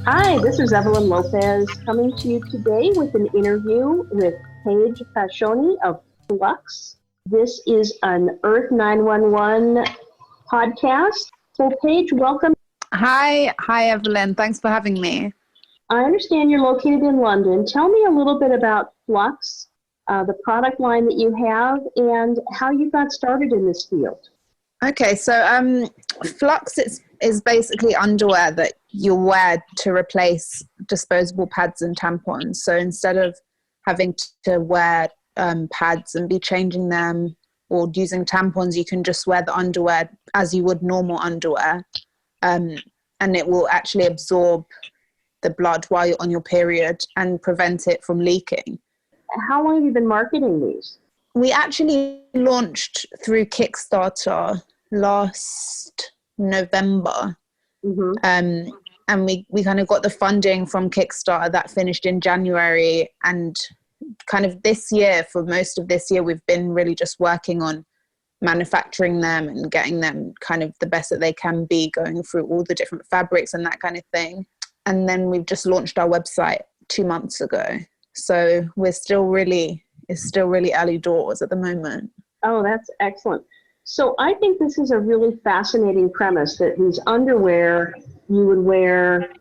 Hi, this is Evelyn Lopez coming to you today with an interview with Paige Fashoni of FLUX. This is an Earth911 podcast. So Paige, welcome. Hi, Evelyn. Thanks for having me. I understand you're located in London. Tell me a little bit about FLUX, the product line that you have, and how you got started in this field. Okay, so FLUX is basically underwear that you wear to replace disposable pads and tampons. So instead of having to wear pads and be changing them or using tampons, you can just wear the underwear as you would normal underwear, and it will actually absorb the blood while you're on your period and prevent it from leaking. How long have you been marketing these? We actually launched through Kickstarter last November. Mm-hmm. And we kind of got the funding from Kickstarter that finished in January. And kind of this year, for most of this year, we've been really just working on manufacturing them and getting them kind of the best that they can be, going through all the different fabrics and that kind of thing. And then we've just launched our website 2 months ago. So it's still really early doors at the moment. Oh, that's excellent. So I think this is a really fascinating premise that these underwear you would wear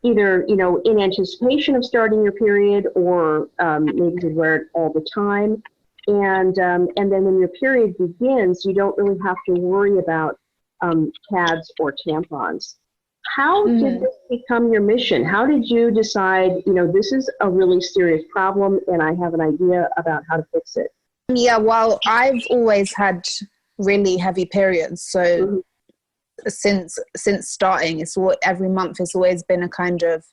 either, in anticipation of starting your period, or maybe you'd wear it all the time. And then when your period begins, you don't really have to worry about pads or tampons. How did this become your mission? How did you decide, this is a really serious problem and I have an idea about how to fix it? Yeah, well, I've always had really heavy periods. So since starting, every month has always been a kind of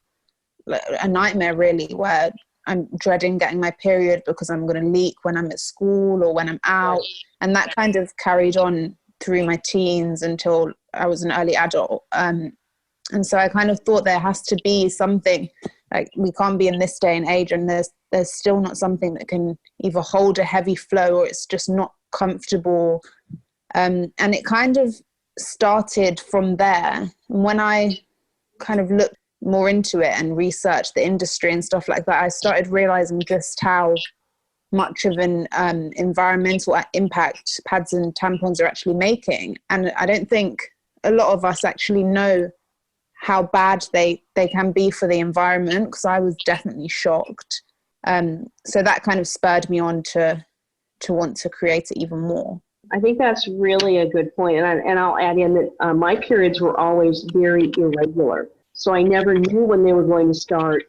a nightmare, really, where I'm dreading getting my period because I'm going to leak when I'm at school or when I'm out. And that kind of carried on through my teens until I was an early adult. And so I kind of thought there has to be something, like we can't be in this day and age and there's still not something that can either hold a heavy flow or it's just not comfortable. And it kind of started from there. And when I kind of looked more into it and researched the industry and stuff like that, I started realizing just how much of an environmental impact pads and tampons are actually making. And I don't think a lot of us actually know how bad they can be for the environment, because I was definitely shocked. So that kind of spurred me on to want to create it even more. I think that's really a good point. And I'll add in that my periods were always very irregular. So I never knew when they were going to start.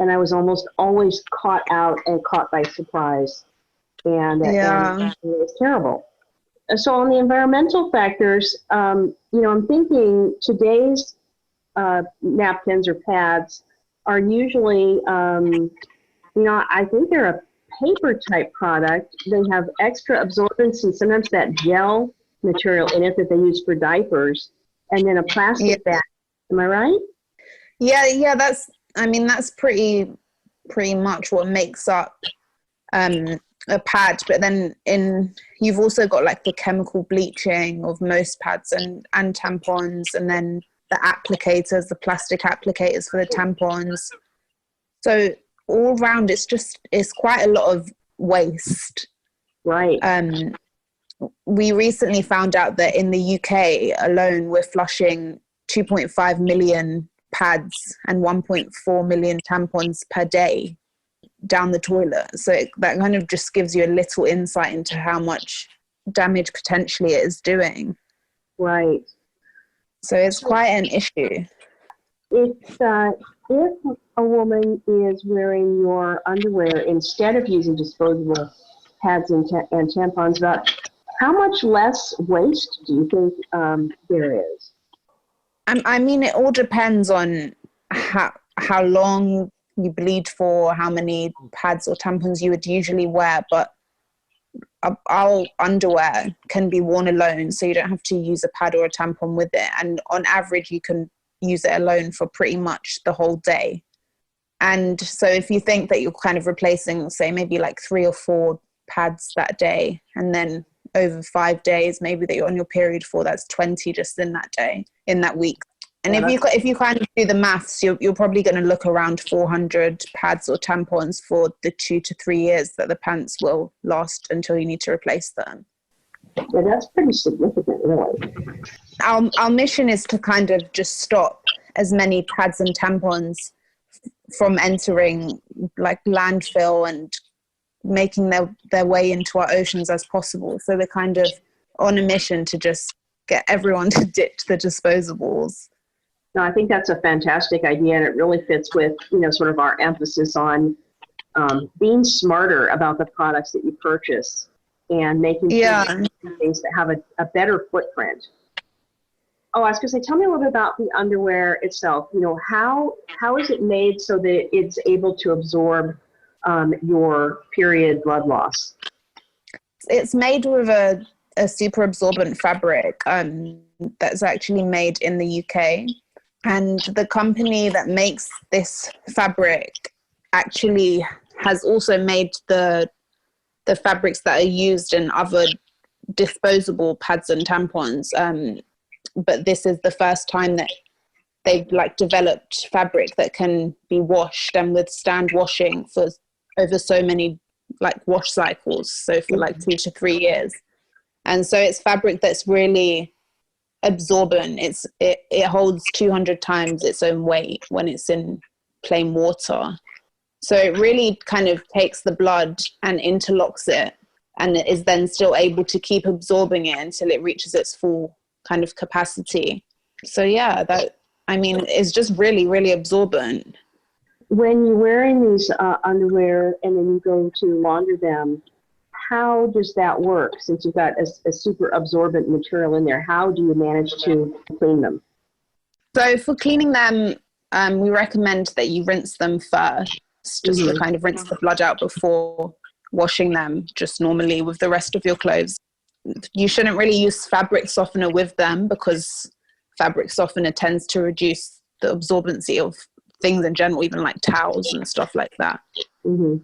And I was almost always caught by surprise. And it was terrible. So on the environmental factors, I'm thinking today's napkins or pads are usually, I think they're a paper type product. They have extra absorbance and sometimes that gel material in it that they use for diapers, and then a plastic bag. Am I right? Yeah, that's pretty much what makes up a pad. But then you've also got like the chemical bleaching of most pads and tampons, and then the applicators, the plastic applicators for the tampons. So all around, it's quite a lot of waste. Right. We recently found out that in the UK alone, we're flushing 2.5 million pads and 1.4 million tampons per day down the toilet. So that kind of just gives you a little insight into how much damage potentially it is doing. Right. So it's quite an issue. If a woman is wearing your underwear instead of using disposable pads and tampons, about how much less waste do you think there is? I mean, it all depends on how long you bleed for, how many pads or tampons you would usually wear, but our underwear can be worn alone, so you don't have to use a pad or a tampon with it. And on average, you can use it alone for pretty much the whole day. And so if you think that you're kind of replacing, say, maybe like 3 or 4 pads that day, and then over 5 days, maybe that you're on your period for, that's 20 just in that day, in that week. And if you kind of do the maths, you're probably going to look around 400 pads or tampons for the 2 to 3 years that the pants will last until you need to replace them. Yeah, that's pretty significant, really. Our mission is to kind of just stop as many pads and tampons from entering like landfill and making their way into our oceans as possible. So we're kind of on a mission to just get everyone to ditch the disposables. No, I think that's a fantastic idea, and it really fits with, sort of our emphasis on being smarter about the products that you purchase and making things that have a better footprint. Oh, I was going to say, tell me a little bit about the underwear itself. How is it made so that it's able to absorb your period blood loss? It's made with a super absorbent fabric that's actually made in the UK. And the company that makes this fabric actually has also made the fabrics that are used in other disposable pads and tampons. But this is the first time that they've developed fabric that can be washed and withstand washing for over so many wash cycles. So for 2 to 3 years. And so it's fabric that's really absorbent. It holds 200 times its own weight when it's in plain water. So it really kind of takes the blood and interlocks it, and it is then still able to keep absorbing it until it reaches its full kind of capacity. So yeah, it's just really, really absorbent. When you're wearing these underwear and then you go to launder them, how does that work? Since you've got a super absorbent material in there, how do you manage to clean them? So for cleaning them, we recommend that you rinse them first, just to kind of rinse the blood out before washing them, just normally with the rest of your clothes. You shouldn't really use fabric softener with them because fabric softener tends to reduce the absorbency of things in general, even like towels and stuff like that. Mm-hmm.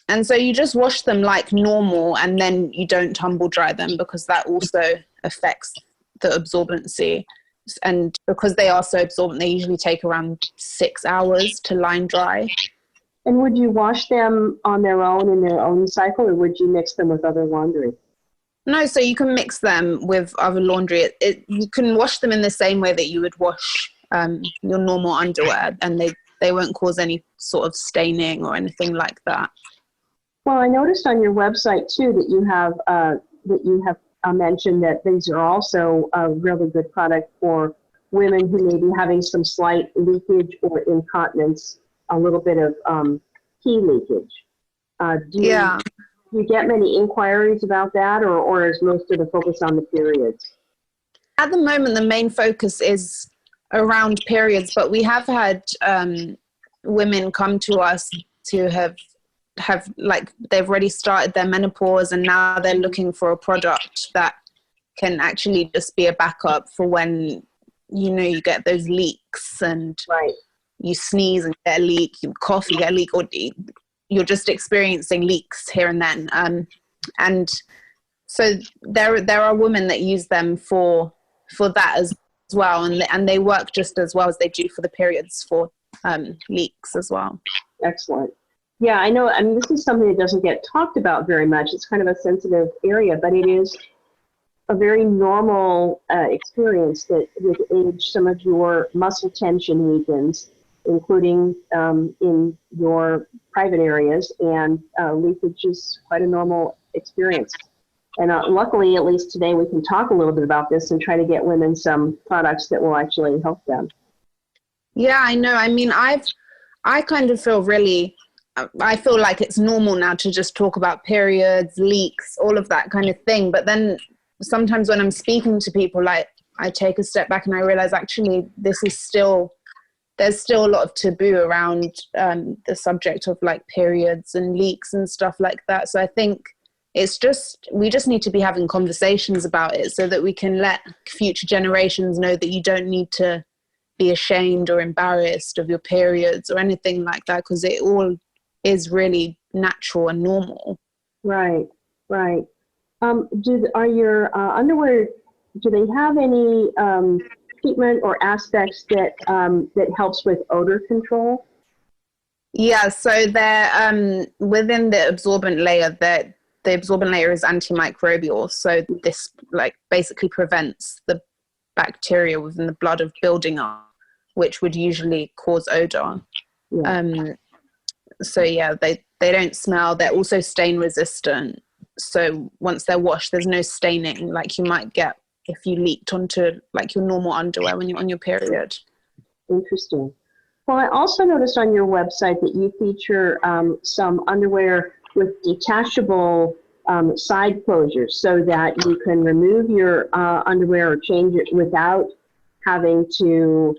And so you just wash them like normal, and then you don't tumble dry them because that also affects the absorbency. And because they are so absorbent, they usually take around 6 hours to line dry. And would you wash them on their own in their own cycle, or would you mix them with other laundry? No, so you can mix them with other laundry. You can wash them in the same way that you would wash your normal underwear, and they won't cause any sort of staining or anything like that. Well, I noticed on your website too that you have mentioned that these are also a really good product for women who may be having some slight leakage or incontinence, a little bit of pee leakage. Do you get many inquiries about that, or is most of the focus on the periods? At the moment, the main focus is around periods, but we have had women come to us to have they've already started their menopause, and now they're looking for a product that can actually just be a backup for when you get those leaks, and you sneeze and get a leak, you cough, you get a leak, or you're just experiencing leaks here and then. And so there are women that use them for that as well, and they work just as well as they do for the periods for leaks as well. Excellent. Yeah, I know. I mean, this is something that doesn't get talked about very much. It's kind of a sensitive area, but it is a very normal experience that with age, some of your muscle tension weakens, including in your private areas, and leakage is quite a normal experience. And luckily, at least today, we can talk a little bit about this and try to get women some products that will actually help them. Yeah, I know. I mean, I kind of feel I feel like it's normal now to just talk about periods, leaks, all of that kind of thing. But then sometimes when I'm speaking to people, I take a step back and I realize actually there's still a lot of taboo around the subject of periods and leaks and stuff like that. So I think we just need to be having conversations about it so that we can let future generations know that you don't need to be ashamed or embarrassed of your periods or anything like that, because it all is really natural and normal. Right. Are your underwear, do they have any treatment or aspects that that helps with odor control? Yeah, so they're within the absorbent layer. That the absorbent layer is antimicrobial, so this like basically prevents the bacteria within the blood of building up, which would usually cause odor. Yeah. So yeah, they don't smell. They're also stain resistant. So once they're washed, there's no staining like you might get if you leaked onto like your normal underwear when you're on your period. Interesting. Well, I also noticed on your website that you feature some underwear with detachable side closures so that you can remove your underwear or change it without having to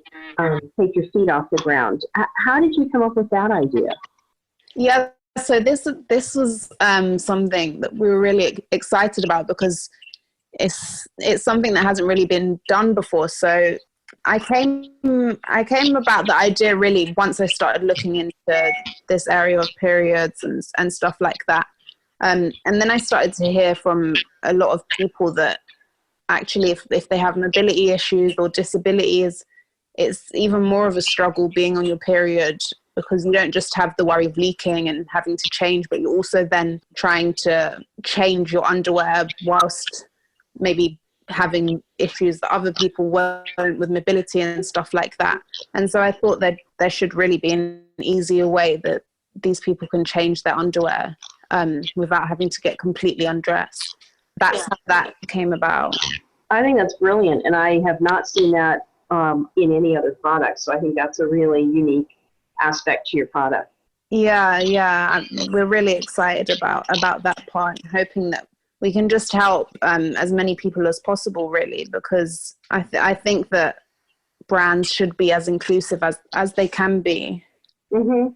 take your feet off the ground. How did you come up with that idea? Yeah, so this was something that we were really excited about because it's something that hasn't really been done before. So I came about the idea really once I started looking into this area of periods and stuff like that. And then I started to hear from a lot of people that actually if they have mobility issues or disabilities, it's even more of a struggle being on your period because you don't just have the worry of leaking and having to change, but you're also then trying to change your underwear whilst maybe having issues that other people won't with mobility and stuff like that. And so I thought that there should really be an easier way that these people can change their underwear without having to get completely undressed. That's how that came about. I think that's brilliant, and I have not seen that in any other product. So I think that's a really unique aspect to your product. Yeah, we're really excited about that part, hoping that we can just help as many people as possible, really, because I think that brands should be as inclusive as they can be. Mm-hmm.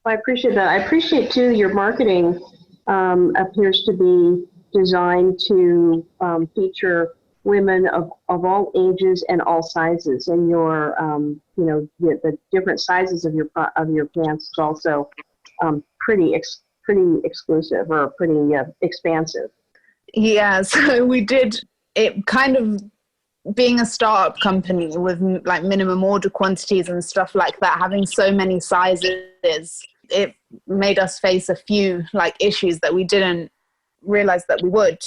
I appreciate that. I appreciate, too, your marketing appears to be designed to feature women of all ages and all sizes, and your the different sizes of your pants is also pretty exclusive or pretty expansive. Yeah, so we did it kind of being a startup company with like minimum order quantities and stuff like that, having so many sizes, it made us face a few like issues that we didn't realize that we would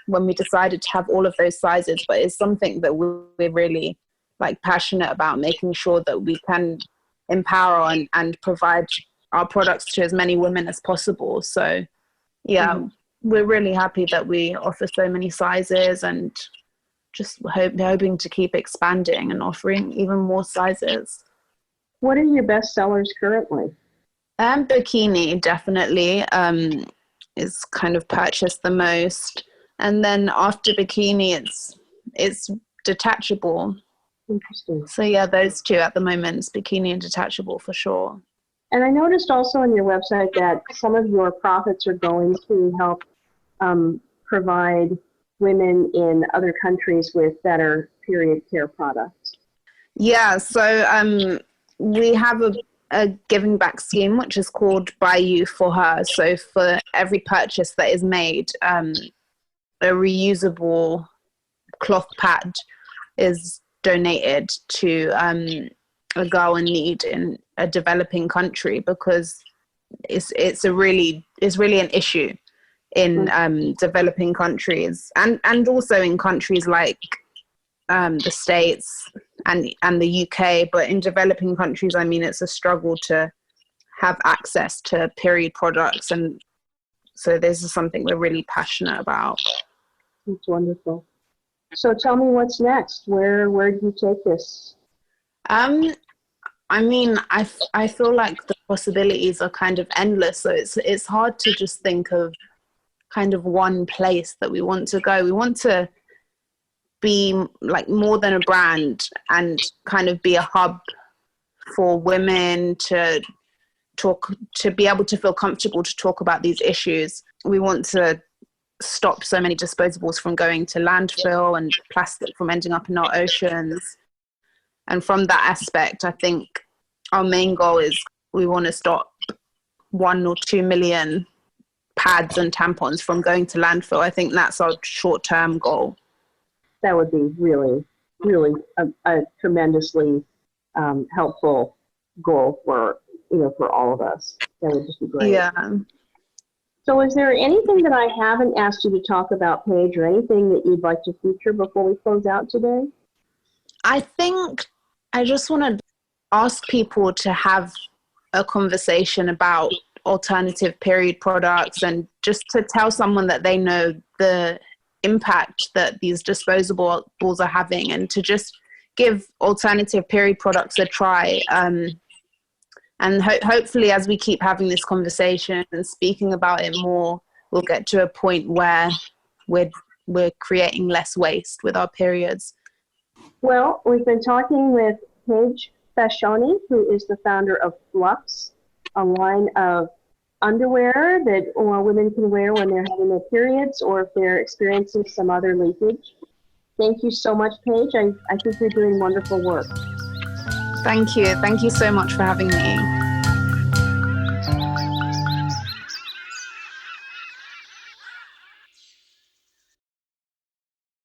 when we decided to have all of those sizes. But it's something that we're really like passionate about, making sure that we can empower and provide our products to as many women as possible. So yeah, we're really happy that we offer so many sizes and just hoping to keep expanding and offering even more sizes. What are your best sellers currently? Bikini definitely is kind of purchased the most, and then after bikini it's detachable. Interesting. So yeah, those two at the moment is bikini and detachable for sure. And I noticed also on your website that some of your profits are going to help provide women in other countries with better period care products. Yeah, so we have a giving back scheme which is called Buy You for Her. So for every purchase that is made, a reusable cloth pad is donated to a girl in need in a developing country, because it's really an issue in developing countries and also in countries like the States and the UK. But in developing countries, I mean, it's a struggle to have access to period products, and so this is something we're really passionate about. That's wonderful. So tell me what's next. Where do you take this? I mean, I feel like the possibilities are kind of endless. So it's hard to just think of kind of one place that we want to go. We want to be like more than a brand and kind of be a hub for women to be able to feel comfortable to talk about these issues. We want to stop so many disposables from going to landfill and plastic from ending up in our oceans. And from that aspect, I think our main goal is we want to stop 1 or 2 million pads and tampons from going to landfill. I think that's our short-term goal. That would be really, really a tremendously helpful goal for, for all of us. That would just be great. Yeah. So is there anything that I haven't asked you to talk about, Paige, or anything that you'd like to feature before we close out today? I think I just want to ask people to have a conversation about alternative period products, and just to tell someone that they know the impact that these disposable balls are having, and to just give alternative period products a try. And hopefully, as we keep having this conversation and speaking about it more, we'll get to a point where we're creating less waste with our periods. Well, we've been talking with Paige Fashoni, who is the founder of FLUX, a line of underwear that women can wear when they're having their periods or if they're experiencing some other leakage. Thank you so much, Paige. I think you're doing wonderful work. Thank you. Thank you so much for having me.